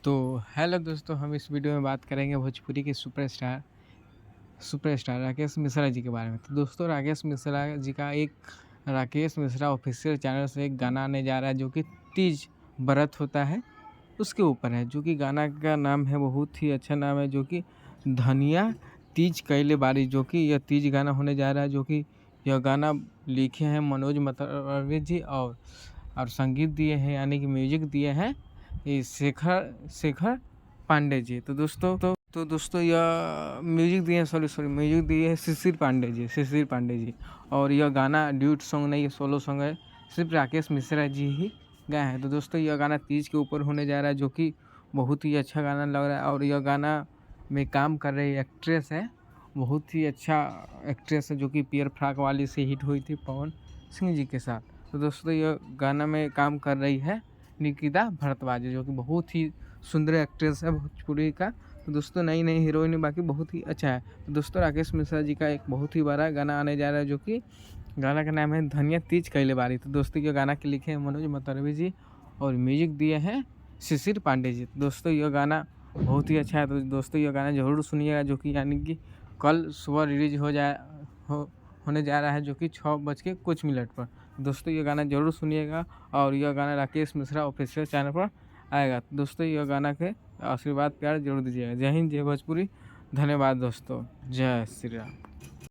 तो हेलो दोस्तों, हम इस वीडियो में बात करेंगे भोजपुरी के सुपरस्टार राकेश मिश्रा जी के बारे में। तो दोस्तों, राकेश मिश्रा जी का एक राकेश मिश्रा ऑफिशियल चैनल से एक गाना आने जा रहा है जो कि तीज व्रत होता है उसके ऊपर है। जो कि गाना का नाम है, बहुत ही अच्छा नाम है, जो कि धनिया तीज कैले बारी। जो कि यह तीज गाना होने जा रहा है। जो कि यह गाना लिखे हैं मनोज मतलबी जी और संगीत दिए हैं यानी कि म्यूजिक दिए हैं ये शेखर शेखर पांडे जी। तो दोस्तों यह म्यूजिक दिए हैं, सॉरी म्यूजिक दिए हैं शिशिर पांडे जी। और यह गाना ड्यूट सॉन्ग नहीं है, सोलो सॉन्ग है, सिर्फ राकेश मिश्रा जी ही गाए हैं। तो दोस्तों यह गाना तीज के ऊपर होने जा रहा है, जो कि बहुत ही अच्छा गाना लग रहा है। और यह गाना में काम कर रही एक्ट्रेस है, बहुत ही अच्छा एक्ट्रेस है, जो कि पियर फ्राक वाली से हिट हुई थी पवन सिंह जी के साथ। तो दोस्तों यह गाना में काम कर रही है निकिता भारद्वाज, जो कि बहुत ही सुंदर एक्ट्रेस है भोजपुरी का। तो दोस्तों नई नई हीरोइन बाकी बहुत ही अच्छा है। तो दोस्तों राकेश मिश्रा जी का एक बहुत ही बड़ा गाना आने जा रहा है, जो कि गाना का नाम है धनिया तीज कैले बारी। तो दोस्तों ये गाना के लिखे हैं मनोज मतलबी जी और म्यूजिक दिए हैं शिशिर पांडे जी। तो दोस्तों यह गाना बहुत ही अच्छा है। तो दोस्तों यह गाना ज़रूर सुनिएगा, जो कि यानी कि कल सुबह रिलीज होने जा रहा है, जो कि 6:00 पर। दोस्तों ये गाना ज़रूर सुनिएगा और यह गाना राकेश मिश्रा ऑफिशियल चैनल पर आएगा। तो दोस्तों यह गाना के आशीर्वाद प्यार जरूर दीजिएगा। जय हिंद, जय भोजपुरी। धन्यवाद दोस्तों, जय श्री राम।